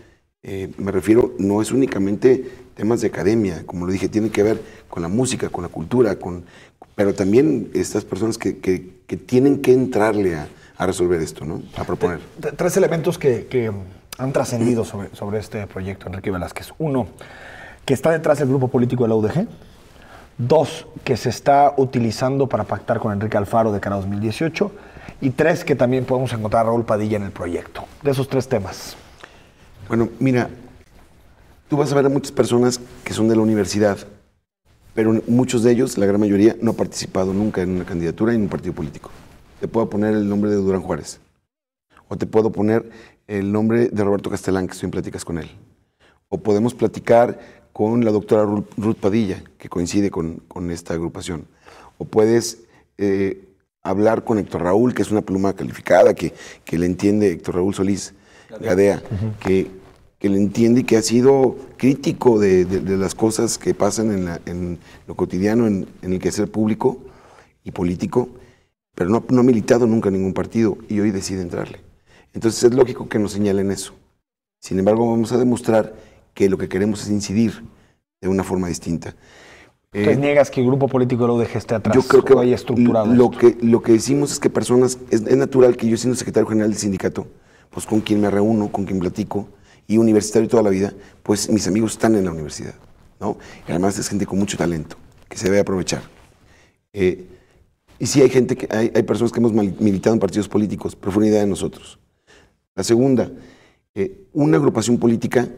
Me refiero, no es únicamente temas de academia, como lo dije, tiene que ver con la música, con la cultura, pero también estas personas que tienen que entrarle a resolver esto, ¿no? A proponer. 3 elementos que han trascendido sobre este proyecto, Enrique Velázquez. 1, que está detrás del grupo político de la UDG. 2, que se está utilizando para pactar con Enrique Alfaro de cara a 2018. Y 3, que también podemos encontrar a Raúl Padilla en el proyecto. De esos 3 temas. Bueno, mira, tú vas a ver a muchas personas que son de la universidad, pero muchos de ellos, la gran mayoría, no ha participado nunca en una candidatura en un partido político. Te puedo poner el nombre de Durán Juárez, o te puedo poner el nombre de Roberto Castelán, que estoy en pláticas con él. O podemos platicar con la doctora Ruth Padilla, que coincide con esta agrupación. O puedes hablar con Héctor Raúl, que es una pluma calificada, que le entiende, Héctor Raúl Solís Gadea, que le entiende y que ha sido crítico de las cosas que pasan en lo cotidiano, en el quehacer público y político, pero no ha militado nunca en ningún partido y hoy decide entrarle. Entonces es lógico que nos señalen eso. Sin embargo, vamos a demostrar que lo que queremos es incidir de una forma distinta. Entonces niegas que el grupo político de la UDG esté atrás. Yo creo que vaya estructurado. Lo que decimos es que personas, es natural que yo siendo secretario general del sindicato, pues con quien me reúno, con quien platico, y universitario toda la vida, pues mis amigos están en la universidad, ¿no? Y además es gente con mucho talento, que se debe aprovechar. Y sí hay gente, hay personas que hemos militado en partidos políticos, pero fue una idea de nosotros. La segunda, una agrupación política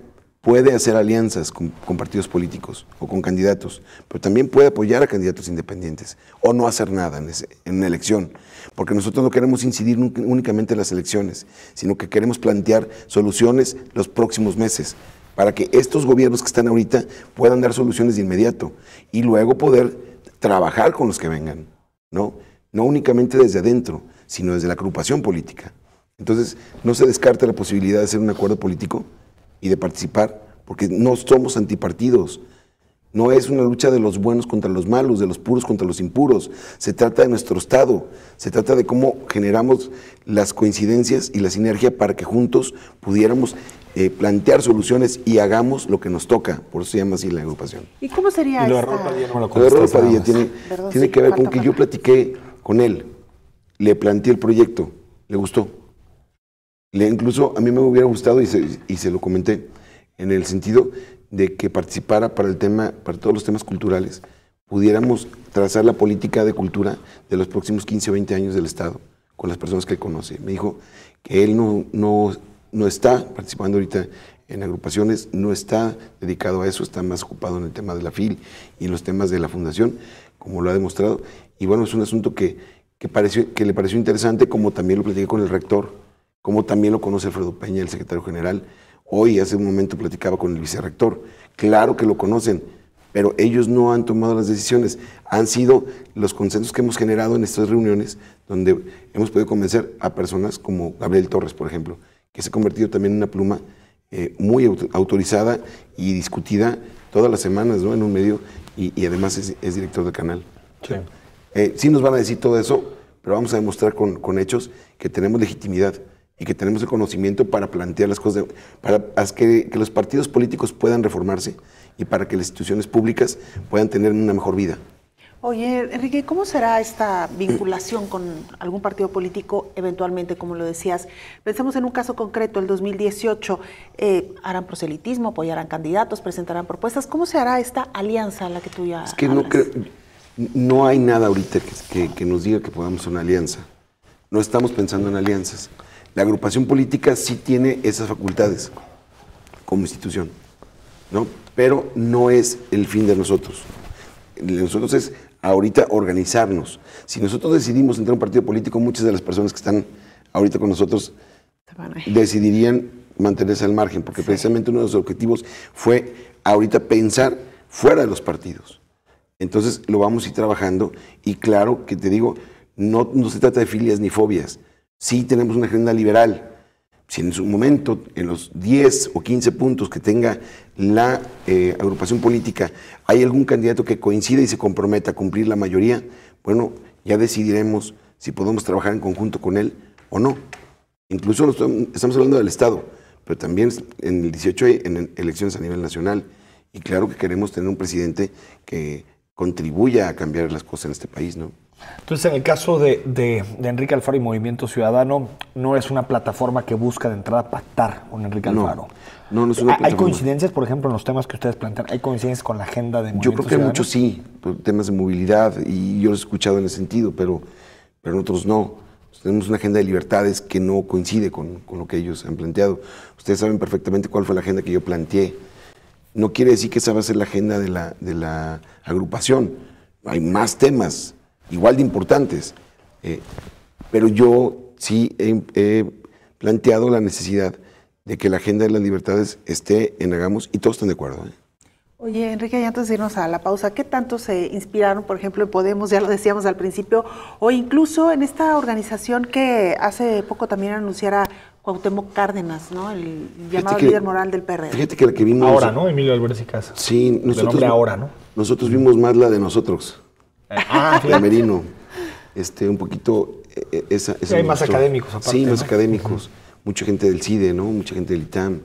puede hacer alianzas con partidos políticos o con candidatos, pero también puede apoyar a candidatos independientes o no hacer nada en una elección, porque nosotros no queremos incidir únicamente en las elecciones, sino que queremos plantear soluciones los próximos meses. para que estos gobiernos que están ahorita puedan dar soluciones de inmediato y luego poder trabajar con los que vengan, ¿no? No únicamente desde adentro, sino desde la agrupación política. Entonces, no se descarta la posibilidad de hacer un acuerdo político y de participar, porque no somos antipartidos. No es una lucha de los buenos contra los malos, de los puros contra los impuros. Se trata de nuestro Estado, se trata de cómo generamos las coincidencias y la sinergia para que juntos pudiéramos plantear soluciones y hagamos lo que nos toca. Por eso se llama así la agrupación. ¿Y cómo sería Lo de esta? Raúl Padilla no me lo Lo de Raúl contestaste, Padilla nada más. Perdón, tiene sí, que ver con falta que yo platiqué con él, le planteé el proyecto, le gustó. Incluso a mí me hubiera gustado y se lo comenté, en el sentido de que participara para todos los temas culturales, pudiéramos trazar la política de cultura de los próximos 15 o 20 años del Estado, con las personas que conoce. Me dijo que él no está participando ahorita en agrupaciones, no está dedicado a eso, está más ocupado en el tema de la FIL y en los temas de la fundación, como lo ha demostrado. Y bueno, es un asunto que le pareció interesante, como también lo platiqué con el rector, como también lo conoce Alfredo Peña, el secretario general. Hoy, hace un momento, platicaba con el vicerrector. Claro que lo conocen, pero ellos no han tomado las decisiones. Han sido los consensos que hemos generado en estas reuniones, donde hemos podido convencer a personas como Gabriel Torres, por ejemplo, que se ha convertido también en una pluma muy autorizada y discutida todas las semanas, ¿no?, en un medio, y además es director del canal. Sí. Sí nos van a decir todo eso, pero vamos a demostrar con hechos que tenemos legitimidad y que tenemos el conocimiento para plantear las cosas, para que los partidos políticos puedan reformarse y para que las instituciones públicas puedan tener una mejor vida. Oye, Enrique, ¿cómo será esta vinculación con algún partido político eventualmente, como lo decías? Pensemos en un caso concreto, el 2018, harán proselitismo, apoyarán candidatos, presentarán propuestas. ¿Cómo se hará esta alianza a la que tú ya Es que hablas? no hay nada ahorita que nos diga que podamos hacer una alianza. No estamos pensando en alianzas. La agrupación política sí tiene esas facultades como institución, ¿no? Pero no es el fin de nosotros. El de nosotros es ahorita organizarnos. Si nosotros decidimos entrar a un partido político, muchas de las personas que están ahorita con nosotros decidirían mantenerse al margen, porque precisamente uno de los objetivos fue ahorita pensar fuera de los partidos. Entonces lo vamos a ir trabajando y claro que te digo, no se trata de filias ni fobias. Sí tenemos una agenda liberal. Si en su momento, en los 10 o 15 puntos que tenga la agrupación política, hay algún candidato que coincida y se comprometa a cumplir la mayoría, bueno, ya decidiremos si podemos trabajar en conjunto con él o no. Incluso estamos hablando del Estado, pero también en el 18 hay elecciones a nivel nacional. Y claro que queremos tener un presidente que contribuya a cambiar las cosas en este país, ¿no? Entonces, en el caso de Enrique Alfaro y Movimiento Ciudadano, no es una plataforma que busca de entrada pactar con Enrique Alfaro. No es una plataforma. ¿Hay coincidencias, por ejemplo, en los temas que ustedes plantean? ¿Hay coincidencias con la agenda de Movimiento Yo creo que Ciudadano? muchos sí, temas de movilidad, y yo los he escuchado en ese sentido, pero nosotros no. Tenemos una agenda de libertades que no coincide con lo que ellos han planteado. Ustedes saben perfectamente cuál fue la agenda que yo planteé. No quiere decir que esa va a ser la agenda de la agrupación. Hay más temas igual de importantes, pero yo sí he planteado la necesidad de que la agenda de las libertades esté en Hagamos y todos están de acuerdo. Oye, Enrique, y antes de irnos a la pausa, ¿qué tanto se inspiraron, por ejemplo, en Podemos, ya lo decíamos al principio, o incluso en esta organización que hace poco también anunciara Cuauhtémoc Cárdenas, ¿no? El llamado líder moral del PRD. Fíjate que la que vimos... Ahora, ¿no? Emilio Álvarez y Casas. Sí, De nombre ahora, ¿no? Nosotros vimos más la de nosotros. La Merino. Un poquito... Sí, hay más académicos aparte. Sí, más ¿no? académicos. Mucha gente del CIDE, ¿no? Mucha gente del ITAM.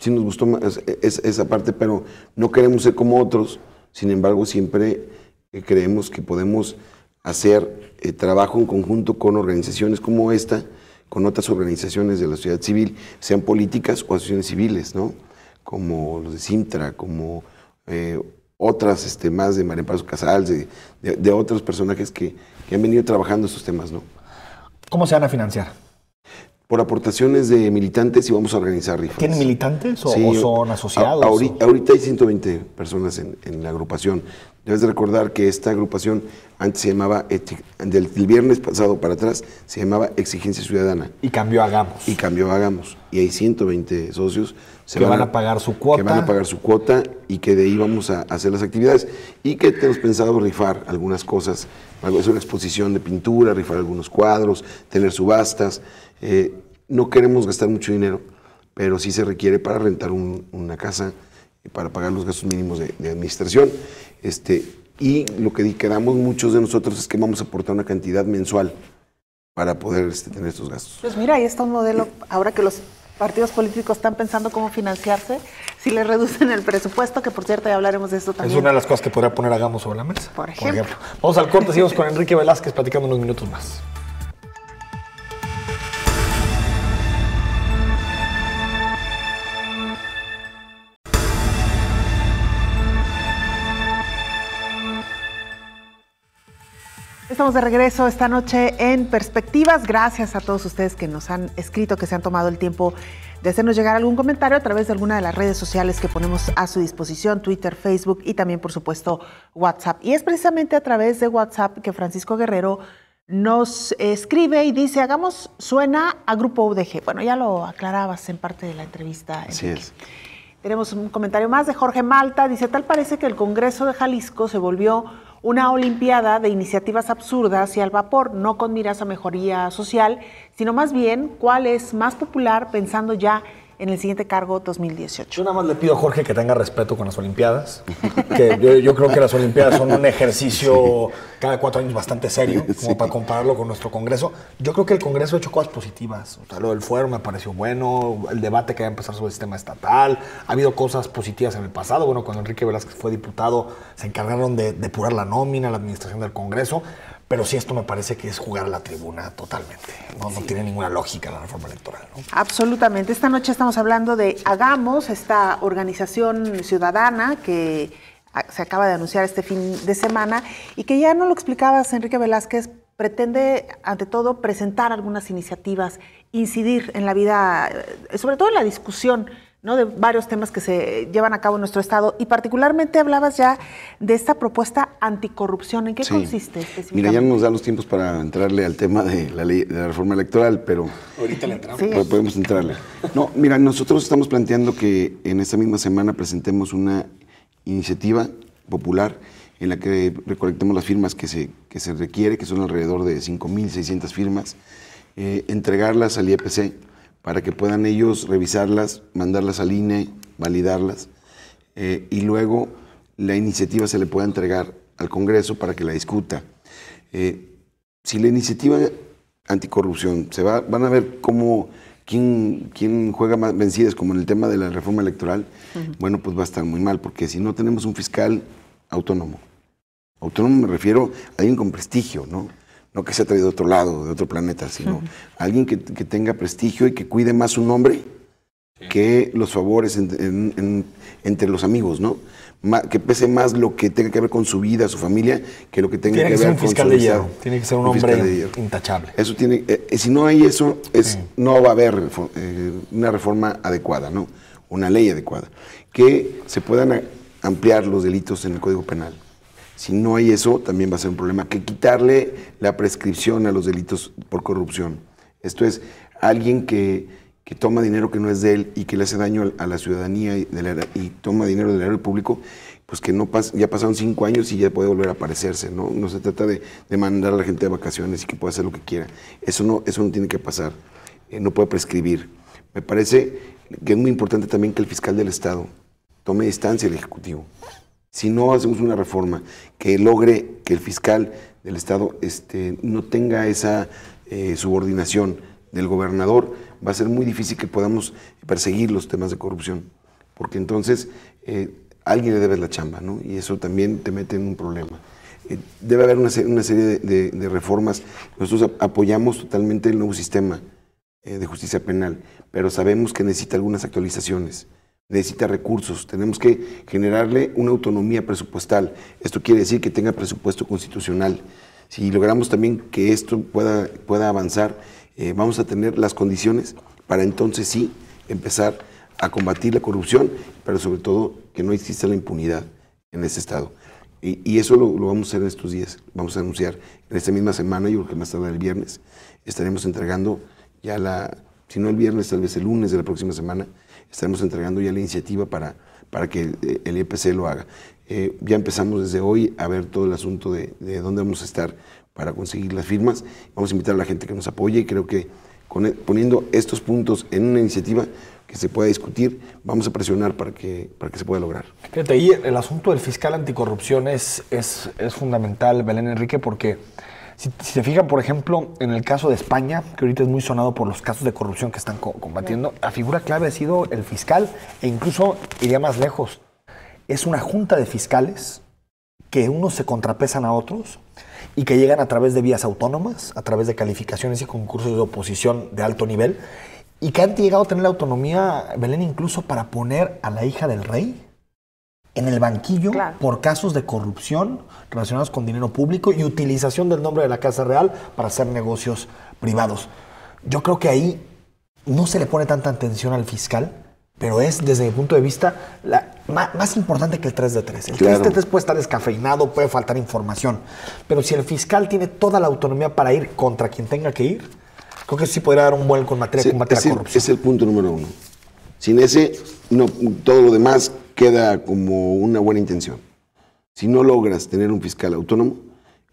Sí nos gustó más esa parte, pero no queremos ser como otros. Sin embargo, siempre creemos que podemos hacer trabajo en conjunto con organizaciones como esta, con otras organizaciones de la sociedad civil, sean políticas o asociaciones civiles, ¿no? Como los de Sintra, como otras más de María Amparo Casals, de otros personajes que han venido trabajando estos temas, ¿no? ¿Cómo se van a financiar? Por aportaciones de militantes y vamos a organizar rifas. ¿Tienen militantes o, Sí, o son asociados? Ahorita hay 120 personas en la agrupación. Debes de recordar que esta agrupación antes se llamaba, del viernes pasado para atrás, se llamaba Exigencia Ciudadana. Y cambió a Hagamos. Y cambió a Hagamos. Y hay 120 socios, que van a pagar su cuota. Que van a pagar su cuota y que de ahí vamos a hacer las actividades. Y que tenemos pensado rifar algunas cosas, hacer una exposición de pintura, rifar algunos cuadros, tener subastas. No queremos gastar mucho dinero, pero sí se requiere para rentar una casa y para pagar los gastos mínimos de administración. Y lo que quedamos muchos de nosotros es que vamos a aportar una cantidad mensual para poder tener estos gastos. Pues mira, ahí está un modelo, ahora que los partidos políticos están pensando cómo financiarse, si les reducen el presupuesto, que por cierto ya hablaremos de esto también. Es una de las cosas que podría poner Hagamos sobre la mesa. Por ejemplo. Vamos al corte, seguimos con Enrique Velázquez platicando unos minutos más. Estamos de regreso esta noche en Perspectivas. Gracias a todos ustedes que nos han escrito, que se han tomado el tiempo de hacernos llegar algún comentario a través de alguna de las redes sociales que ponemos a su disposición, Twitter, Facebook y también, por supuesto, WhatsApp. Y es precisamente a través de WhatsApp que Francisco Guerrero nos escribe y dice, Hagamos suena a Grupo UDG. Bueno, ya lo aclarabas en parte de la entrevista, Enrique. Así es. Tenemos un comentario más de Jorge Malta. Dice, tal parece que el Congreso de Jalisco se volvió una olimpiada de iniciativas absurdas y al vapor, no con miras a mejoría social, sino más bien cuál es más popular pensando ya en el siguiente cargo 2018. Yo nada más le pido a Jorge que tenga respeto con las Olimpiadas, que yo creo que las Olimpiadas son un ejercicio cada 4 años bastante serio, como para compararlo con nuestro Congreso. Yo creo que el Congreso ha hecho cosas positivas. O sea, lo del fuero me pareció bueno, el debate que va a empezar sobre el sistema estatal, ha habido cosas positivas en el pasado. Bueno, cuando Enrique Velázquez fue diputado, se encargaron de depurar la nómina, la administración del Congreso. Pero sí, esto me parece que es jugar a la tribuna totalmente. No tiene ninguna lógica la reforma electoral, ¿no? Absolutamente. Esta noche estamos hablando de Hagamos, esta organización ciudadana que se acaba de anunciar este fin de semana y que ya no lo explicabas, Enrique Velázquez, pretende, ante todo, presentar algunas iniciativas, incidir en la vida, sobre todo en la discusión, ¿no?, de varios temas que se llevan a cabo en nuestro estado, y particularmente hablabas ya de esta propuesta anticorrupción. ¿En qué consiste específicamente? Mira, ya no nos da los tiempos para entrarle al tema de la ley, de la reforma electoral, pero ahorita le entramos. Sí. Podemos entrarle. No, mira, nosotros estamos planteando que en esta misma semana presentemos una iniciativa popular en la que recolectemos las firmas que se requiere, que son alrededor de 5,600 firmas, entregarlas al IEPC, para que puedan ellos revisarlas, mandarlas al INE, validarlas, y luego la iniciativa se le pueda entregar al Congreso para que la discuta. Si la iniciativa anticorrupción van a ver quién juega más vencidas, como en el tema de la reforma electoral, bueno, pues va a estar muy mal, porque si no tenemos un fiscal autónomo me refiero a alguien con prestigio, ¿no? No que sea traído de otro lado, de otro planeta, sino alguien que tenga prestigio y que cuide más su nombre que los favores entre los amigos, ¿no? Que pese más lo que tenga que ver con su vida, su familia, que lo que tenga que ver con su Tiene que ser un fiscal de hierro, tiene que ser un hombre intachable. Eso tiene, si no hay eso, no va a haber una reforma adecuada, ¿no? Una ley adecuada. Que se puedan ampliar los delitos en el Código Penal. Si no hay eso, también va a ser un problema. Que quitarle la prescripción a los delitos por corrupción. Esto es, alguien que toma dinero que no es de él y que le hace daño a la ciudadanía y toma dinero del erario público, pues que no ya pasaron 5 años y ya puede volver a aparecerse, ¿no? No se trata de mandar a la gente de vacaciones y que pueda hacer lo que quiera. Eso no tiene que pasar. No puede prescribir. Me parece que es muy importante también que el fiscal del Estado tome distancia del Ejecutivo. Si no hacemos una reforma que logre que el fiscal del Estado no tenga esa subordinación del gobernador, va a ser muy difícil que podamos perseguir los temas de corrupción, porque entonces alguien le debe la chamba, ¿no? Y eso también te mete en un problema. Debe haber una serie de reformas. Nosotros apoyamos totalmente el nuevo sistema de justicia penal, pero sabemos que necesita algunas actualizaciones. Necesita recursos, tenemos que generarle una autonomía presupuestal. Esto quiere decir que tenga presupuesto constitucional. Si logramos también que esto pueda avanzar, vamos a tener las condiciones para entonces sí empezar a combatir la corrupción, pero sobre todo que no exista la impunidad en este estado. Y eso lo vamos a hacer en estos días. Vamos a anunciar en esta misma semana, yo creo que más tarde el viernes, estaremos entregando ya si no el viernes, tal vez el lunes de la próxima semana, estaremos entregando ya la iniciativa para que el IEPC lo haga. Ya empezamos desde hoy a ver todo el asunto de dónde vamos a estar para conseguir las firmas. Vamos a invitar a la gente que nos apoye y creo que poniendo estos puntos en una iniciativa que se pueda discutir, vamos a presionar para que se pueda lograr. Fíjate, ahí el asunto del fiscal anticorrupción es fundamental, Belén Enrique, porque si se fijan, por ejemplo, en el caso de España, que ahorita es muy sonado por los casos de corrupción que están combatiendo, la figura clave ha sido el fiscal, e incluso iría más lejos. Es una junta de fiscales que unos se contrapesan a otros y que llegan a través de vías autónomas, a través de calificaciones y concursos de oposición de alto nivel, y que han llegado a tener la autonomía, Belén, incluso para poner a la hija del rey en el banquillo por casos de corrupción relacionados con dinero público y utilización del nombre de la Casa Real para hacer negocios privados. Yo creo que ahí no se le pone tanta atención al fiscal, pero es, desde mi punto de vista, más importante que el 3 de 3. El 3 de 3 puede estar descafeinado, puede faltar información, pero si el fiscal tiene toda la autonomía para ir contra quien tenga que ir, creo que sí podría dar un vuelco en materia de combate a la corrupción. Es el punto número 1. Sin ese, no, todo lo demás queda como una buena intención. Si no logras tener un fiscal autónomo,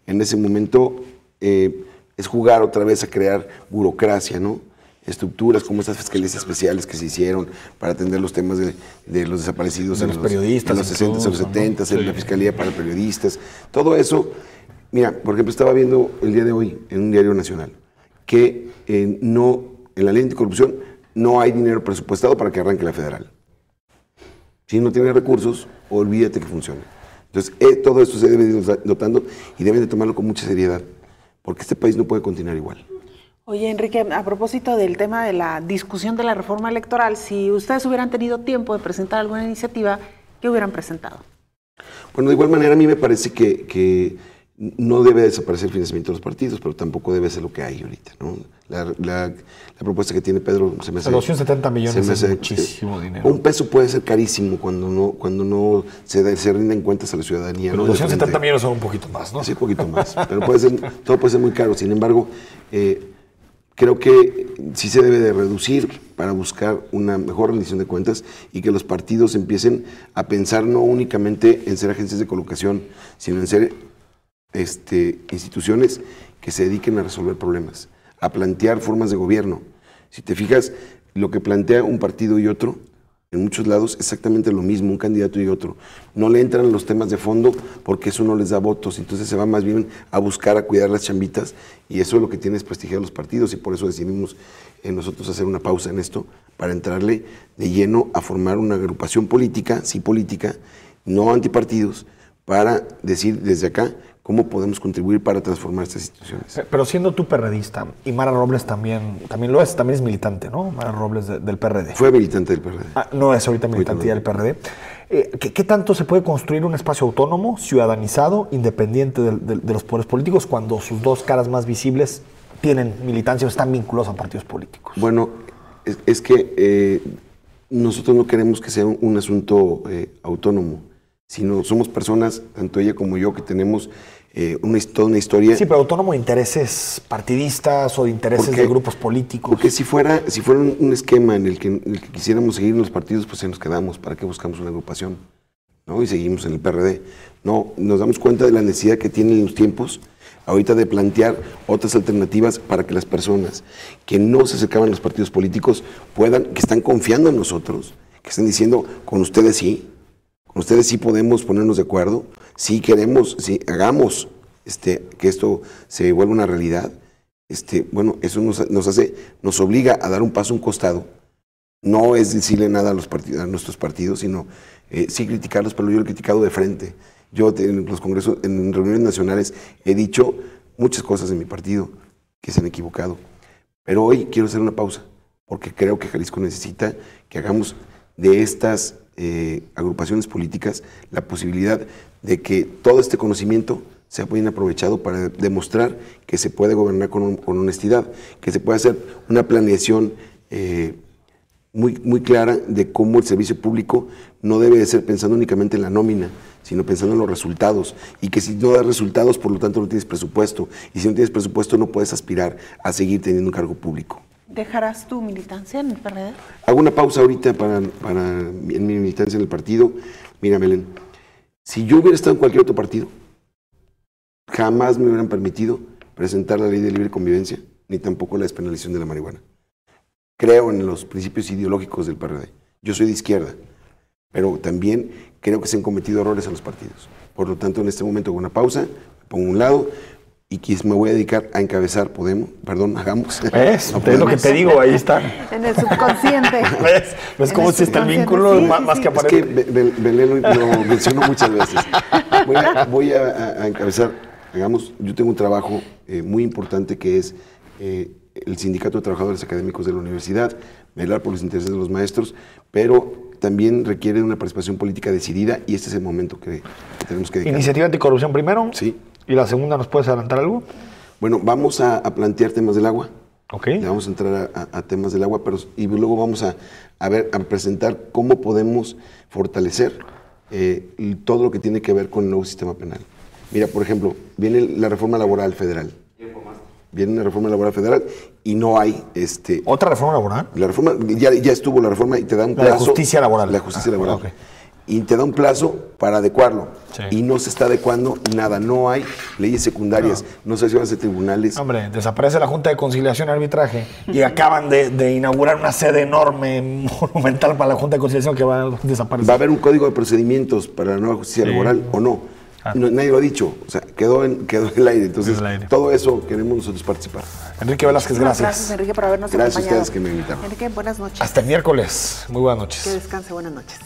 en ese momento es jugar otra vez a crear burocracia, ¿no? Estructuras como estas fiscalías especiales que se hicieron para atender los temas de los desaparecidos, de los periodistas, en los 60s, en los 70s, en la fiscalía para periodistas. Todo eso, mira, por ejemplo, estaba viendo el día de hoy en un diario nacional que en la ley anticorrupción no hay dinero presupuestado para que arranque la federal. Si no tiene recursos, olvídate que funcione. Entonces, todo esto se debe ir notando y deben de tomarlo con mucha seriedad, porque este país no puede continuar igual. Oye, Enrique, a propósito del tema de la discusión de la reforma electoral, si ustedes hubieran tenido tiempo de presentar alguna iniciativa, ¿qué hubieran presentado? Bueno, de igual manera, a mí me parece que no debe desaparecer el financiamiento de los partidos, pero tampoco debe ser lo que hay ahorita, ¿no? La propuesta que tiene Pedro se me hace... 270 millones es muchísimo dinero. Un peso puede ser carísimo cuando no se rinden cuentas a la ciudadanía. Pero ¿no? 270 millones son un poquito más, ¿no? Sí, un poquito más. Pero todo puede ser muy caro. Sin embargo, creo que sí se debe de reducir para buscar una mejor rendición de cuentas y que los partidos empiecen a pensar no únicamente en ser agencias de colocación, sino en ser instituciones que se dediquen a resolver problemas, a plantear formas de gobierno. Si te fijas, lo que plantea un partido y otro, en muchos lados, es exactamente lo mismo, un candidato y otro. No le entran los temas de fondo porque eso no les da votos, entonces se va más bien a buscar, a cuidar las chambitas, y eso es lo que tiene desprestigiar a los partidos, y por eso decidimos nosotros hacer una pausa en esto, para entrarle de lleno a formar una agrupación política, sí política, no antipartidos, para decir desde acá cómo podemos contribuir para transformar estas instituciones. Pero siendo tú perredista, y Mara Robles también lo es, también es militante, ¿no? Mara Robles del PRD. Fue militante del PRD. No es ahorita militante del PRD. ¿Qué tanto se puede construir un espacio autónomo, ciudadanizado, independiente de los poderes políticos, cuando sus dos caras más visibles tienen militancia o están vinculados a partidos políticos? Bueno, es que nosotros no queremos que sea un asunto autónomo, sino somos personas, tanto ella como yo, que tenemos toda una historia. Sí, pero autónomo de intereses partidistas o de intereses de grupos políticos. Porque si fuera un esquema en el que quisiéramos seguir en los partidos, pues se nos quedamos. ¿Para qué buscamos una agrupación? ¿No? Y seguimos en el PRD. No, nos damos cuenta de la necesidad que tienen los tiempos ahorita de plantear otras alternativas para que las personas que no se acercaban a los partidos políticos que están confiando en nosotros, que están diciendo, con ustedes sí podemos ponernos de acuerdo, sí queremos, sí hagamos que esto se vuelva una realidad. Bueno, eso nos obliga a dar un paso a un costado. No es decirle nada a nuestros partidos, sino sí criticarlos, pero yo lo he criticado de frente. Yo en los congresos, en reuniones nacionales, he dicho muchas cosas de mi partido que se han equivocado. Pero hoy quiero hacer una pausa, porque creo que Jalisco necesita que hagamos de estas agrupaciones políticas la posibilidad de que todo este conocimiento sea bien aprovechado para demostrar que se puede gobernar con honestidad, que se puede hacer una planeación muy clara de cómo el servicio público no debe de ser pensando únicamente en la nómina, sino pensando en los resultados, y que si no das resultados, por lo tanto no tienes presupuesto, y si no tienes presupuesto no puedes aspirar a seguir teniendo un cargo público. ¿Dejarás tu militancia en el PRD? Hago una pausa ahorita en mi militancia en el partido. Mira, Belén, si yo hubiera estado en cualquier otro partido, jamás me hubieran permitido presentar la ley de libre convivencia, ni tampoco la despenalización de la marihuana. Creo en los principios ideológicos del PRD. Yo soy de izquierda, pero también creo que se han cometido errores en los partidos. Por lo tanto, en este momento hago una pausa, me pongo a un lado y me voy a dedicar a encabezar Hagamos. ¿Ves? Es lo que te digo, ahí está. En el subconsciente. ¿Ves cómo si está el vínculo más que aparece? Es que Belén lo menciono muchas veces. Voy a encabezar Hagamos. Yo tengo un trabajo muy importante que es el Sindicato de Trabajadores Académicos de la Universidad, velar por los intereses de los maestros, pero también requiere una participación política decidida y este es el momento que tenemos que dedicar. ¿Iniciativa anticorrupción primero? Sí. ¿Y la segunda nos puedes adelantar algo? Bueno, vamos a plantear temas del agua. Ok. Ya vamos a entrar a temas del agua, y luego vamos a presentar cómo podemos fortalecer todo lo que tiene que ver con el nuevo sistema penal. Mira, por ejemplo, viene la reforma laboral federal. Viene una reforma laboral federal y no hay... ¿Otra reforma laboral? La reforma, ya estuvo la reforma y te da un plazo... La justicia laboral. La justicia laboral. Okay. Y te da un plazo para adecuarlo. Sí. Y no se está adecuando nada. No hay leyes secundarias, no se llevan a tribunales. Hombre, desaparece la Junta de Conciliación y Arbitraje y acaban de inaugurar una sede enorme, monumental para la Junta de Conciliación que va a desaparecer. ¿Va a haber un código de procedimientos para la nueva justicia laboral o no? Nadie lo ha dicho, o sea, quedó en el aire. Entonces, todo eso queremos nosotros participar. Enrique Velázquez, gracias. Gracias, Enrique, por habernos acompañado. acompañado. Gracias a ustedes que me invitaron. Enrique, buenas noches. Hasta el miércoles. Muy buenas noches. Que descanse, buenas noches.